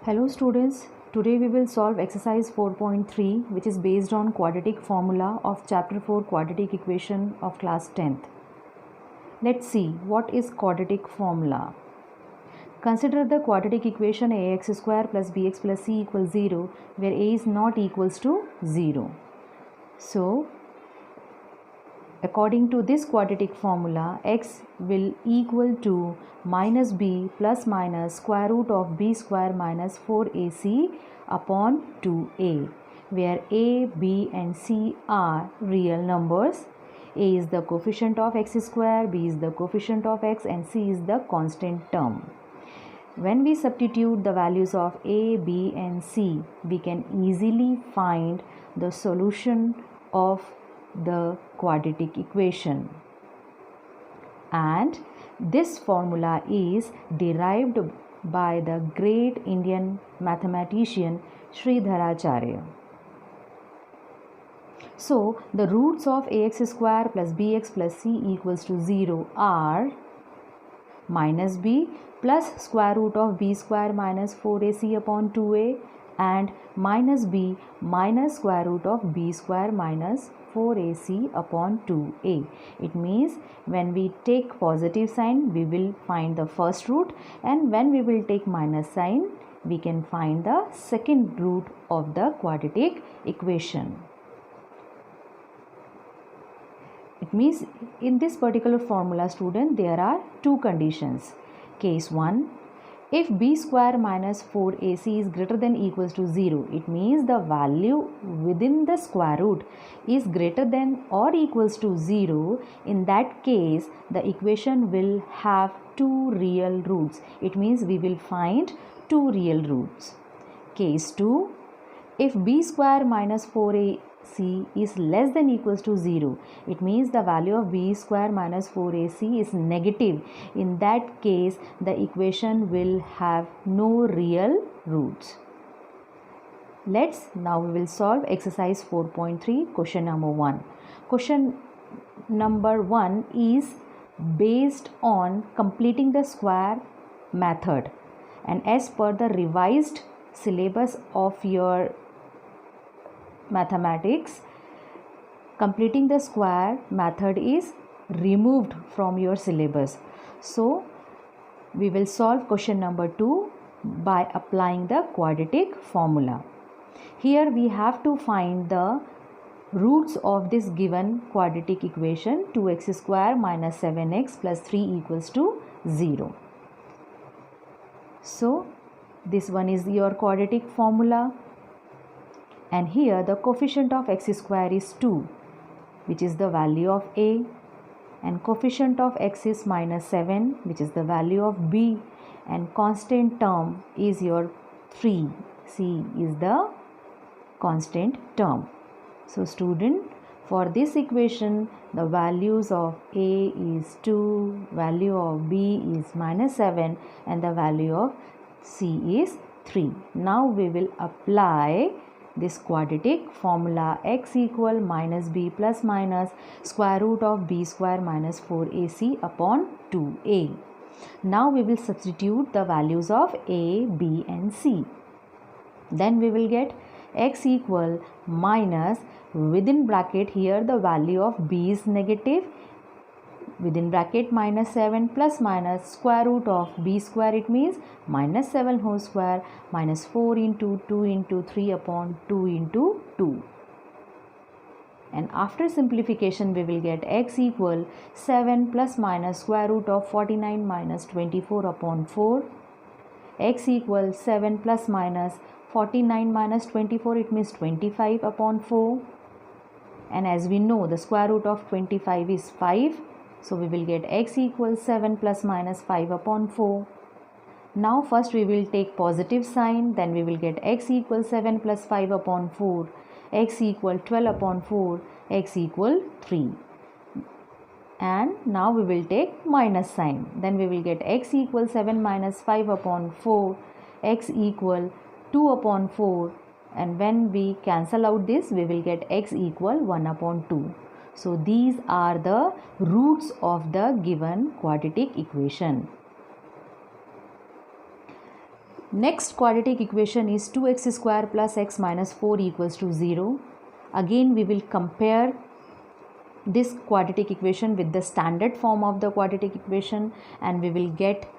Hello students, today we will solve exercise 4.3 which is based on quadratic formula of chapter 4 quadratic equation of class 10th. Let's see what is quadratic formula. Consider the quadratic equation ax square plus bx plus c equals 0 where a is not equals to 0. So according to this quadratic formula, x will equal to minus b plus minus square root of b square minus 4ac upon 2a, where a, b and c are real numbers. A is the coefficient of x square, b is the coefficient of x and c is the constant term. When we substitute the values of a, b and c, we can easily find the solution of the quadratic equation, and this formula is derived by the great Indian mathematician Sridharacharya. So the roots of ax square plus bx plus c equals to 0 are minus b plus square root of b square minus 4ac upon 2a and minus b minus square root of b square minus 4ac upon 2a. It means when we take positive sign we will find the first root, and when we will take minus sign we can find the second root of the quadratic equation. It means in this particular formula, student, there are two conditions. Case 1, if b square minus 4ac is greater than equals to 0, it means the value within the square root is greater than or equals to 0. In that case, the equation will have two real roots. It means we will find two real roots. Case 2, if b square minus 4ac is less than equals to 0, it means the value of b square minus 4ac is negative. In that case, the equation will have no real roots. Now we will solve exercise 4.3 question number 1. Question number 1 is based on completing the square method, and as per the revised syllabus of your mathematics, completing the square method is removed from your syllabus. So we will solve question number 2 by applying the quadratic formula. Here we have to find the roots of this given quadratic equation, 2x square minus 7x plus 3 equals to 0. So this one is your quadratic formula. And here the coefficient of x square is 2, which is the value of a, and coefficient of x is minus 7, which is the value of b, and constant term is your 3. C is the constant term. So student, for this equation the values of a is 2, value of b is minus 7 and the value of c is 3. Now we will apply this quadratic formula x equal minus b plus minus square root of b square minus 4ac upon 2a. Now we will substitute the values of a, b and c. Then we will get x equal minus, within bracket here the value of b is negative, within bracket minus 7 plus minus square root of b square, it means minus 7 whole square minus 4 into 2 into 3 upon 2 into 2. And after simplification we will get x equal 7 plus minus square root of 49 minus 24 upon 4. X equal 7 plus minus 49 minus 24, it means 25 upon 4. And as we know the square root of 25 is 5. So we will get x equals 7 plus minus 5 upon 4. Now first we will take positive sign, then we will get x equals 7 plus 5 upon 4, x equal 12 upon 4, x equal 3. And now we will take minus sign, then we will get x equals 7 minus 5 upon 4, x equal 2 upon 4, and when we cancel out this we will get x equal 1 upon 2. So these are the roots of the given quadratic equation. Next quadratic equation is 2x square plus x minus 4 equals to 0. Again we will compare this quadratic equation with the standard form of the quadratic equation, and we will get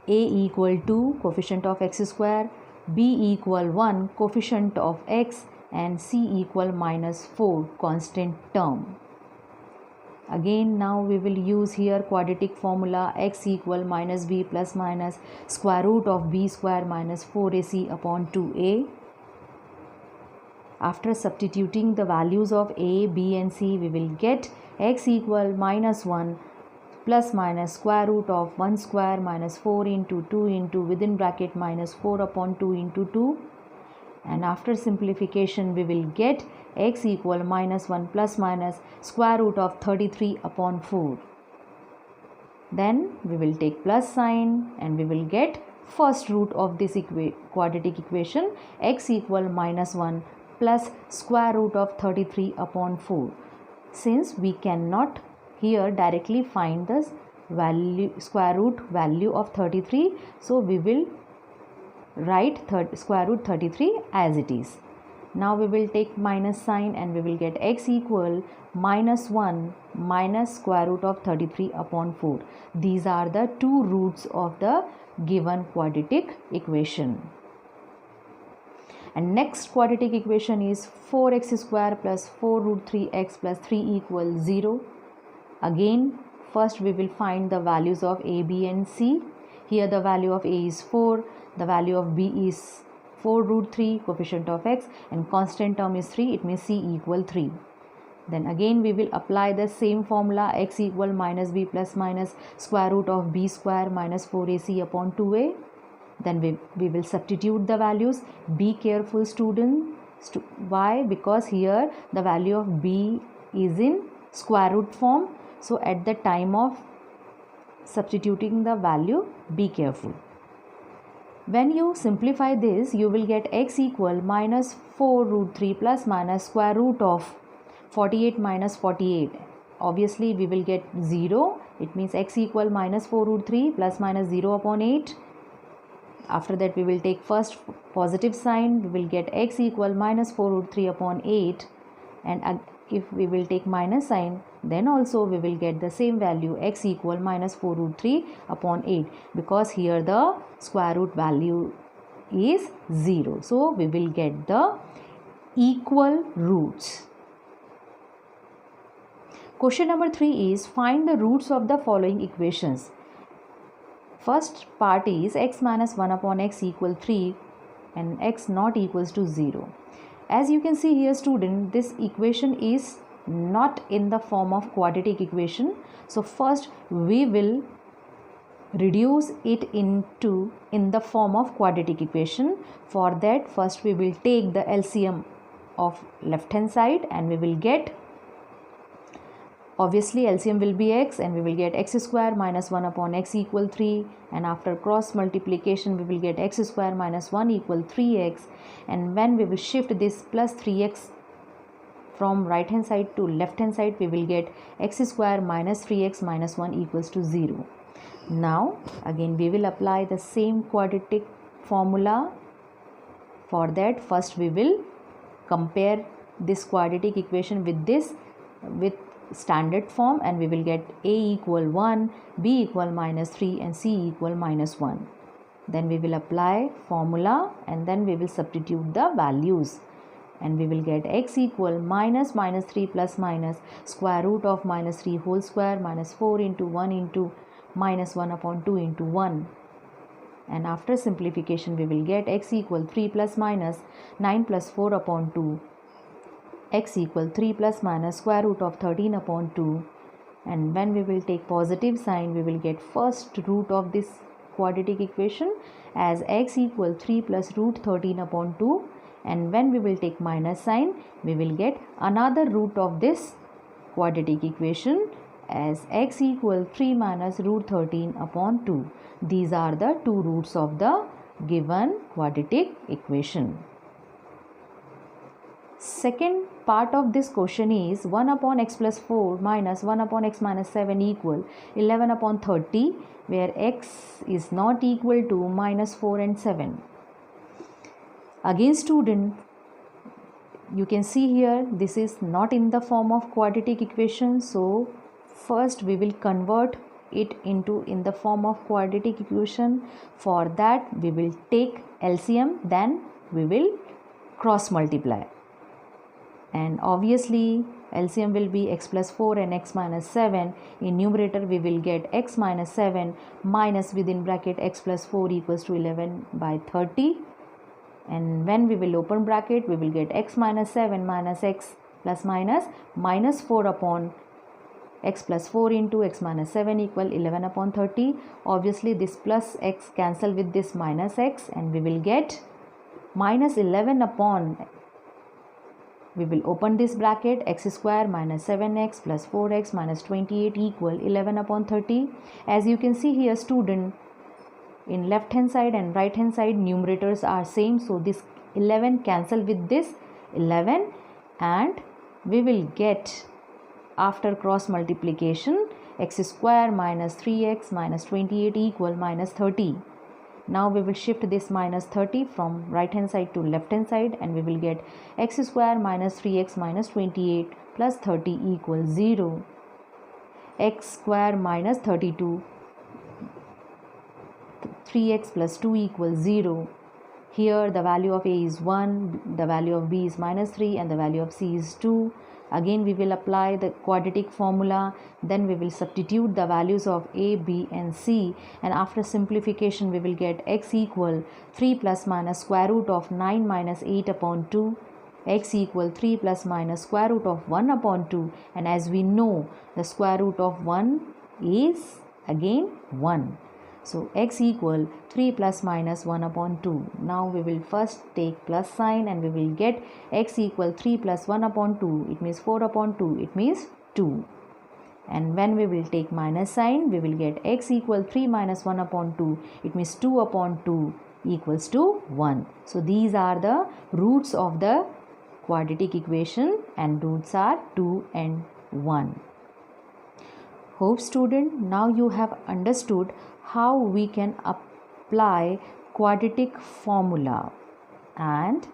a equal to coefficient of x square, b equal 1 coefficient of x, and c equal minus 4 constant term. Again now we will use here quadratic formula x equal minus b plus minus square root of b square minus 4ac upon 2a. After substituting the values of a, b and c, we will get x equal minus 1 plus minus square root of 1 square minus 4 into 2 into within bracket minus 4 upon 2 into 2. And after simplification we will get x equal minus 1 plus minus square root of 33 upon 4. Then we will take plus sign and we will get first root of this quadratic equation, x equal minus 1 plus square root of 33 upon 4. Since we cannot here directly find the square root value of 33, so we will write square root 33 as it is. Now we will take minus sign and we will get x equal minus 1 minus square root of 33 upon 4. These are the two roots of the given quadratic equation. And next quadratic equation is 4x square plus 4 root 3x plus 3 equals 0. Again first we will find the values of a, b and c. Here the value of a is 4, the value of b is 4 root 3 coefficient of x, and constant term is 3, it means c equal 3. Then again we will apply the same formula, x equal minus b plus minus square root of b square minus 4ac upon 2a. Then we will substitute the values. Be careful student. Why? Because here the value of b is in square root form. So at the time of substituting the value, be careful. When you simplify this, you will get x equal minus 4 root 3 plus minus square root of 48 minus 48. Obviously we will get 0. It means x equal minus 4 root 3 plus minus 0 upon 8. After that we will take first positive sign. We will get x equal minus 4 root 3 upon 8, and if we will take minus sign, then also we will get the same value, x equal minus 4 root 3 upon 8, because here the square root value is 0. So we will get the equal roots. Question number 3 is find the roots of the following equations. First part is x minus 1 upon x equal 3 and x not equals to 0. As you can see here student, this equation is not in the form of quadratic equation. So first we will reduce it in the form of quadratic equation. For that first we will take the LCM of left hand side and we will get, obviously LCM will be x, and we will get x square minus 1 upon x equal 3, and after cross multiplication we will get x square minus 1 equal 3x, and when we will shift this plus 3x from right hand side to left hand side, we will get x square minus 3x minus 1 equals to 0. Now again we will apply the same quadratic formula. For that first we will compare this quadratic equation with standard form, and we will get a equal 1, b equal minus 3 and c equal minus 1. Then we will apply formula and then we will substitute the values, and we will get x equal minus 3 plus minus square root of minus 3 whole square minus 4 into 1 into minus 1 upon 2 into 1. And after simplification we will get x equal 3 plus minus 9 plus 4 upon 2, x equal 3 plus minus square root of 13 upon 2, and when we will take positive sign we will get first root of this quadratic equation as x equal 3 plus root 13 upon 2, and when we will take minus sign we will get another root of this quadratic equation as x equal 3 minus root 13 upon 2. These are the two roots of the given quadratic equation. Second part of this question is 1 upon x plus 4 minus 1 upon x minus 7 equal 11 upon 30, where x is not equal to minus 4 and 7. Again student, you can see here this is not in the form of quadratic equation, so first we will convert it into in the form of quadratic equation. For that we will take LCM, then we will cross multiply, and obviously LCM will be x plus 4 and x minus 7. In numerator we will get x minus 7 minus within bracket x plus 4 equals to 11 by 30, and when we will open bracket we will get x minus 7 minus x plus minus 4 upon x plus 4 into x minus 7 equal 11 upon 30. Obviously this plus x cancel with this minus x, and we will get minus 11 upon, we will open this bracket, x square minus 7x plus 4x minus 28 equal 11 upon 30. As you can see here student, in left hand side and right hand side numerators are same, so this 11 cancel with this 11, and we will get after cross multiplication x square minus 3x minus 28 equal minus 30. Now we will shift this minus 30 from right hand side to left hand side, and we will get x square minus 3x minus 28 plus 30 equals 0. X square minus 32, 3x plus 2 equals 0. Here the value of A is 1, the value of B is minus 3, and the value of C is 2. Again we will apply the quadratic formula, then we will substitute the values of A, B and C, and after simplification we will get x equal 3 plus minus square root of 9 minus 8 upon 2, x equal 3 plus minus square root of 1 upon 2, and as we know the square root of 1 is again 1. So x equal 3 plus minus 1 upon 2. Now we will first take plus sign, and we will get x equal 3 plus 1 upon 2. It means 4 upon 2. It means 2. And when we will take minus sign, we will get x equal 3 minus 1 upon 2. It means 2 upon 2 equals to 1. So these are the roots of the quadratic equation, and roots are 2 and 1. Hope student, now you have understood how we can apply quadratic formula, and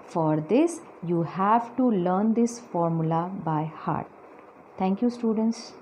for this you have to learn this formula by heart. Thank you students.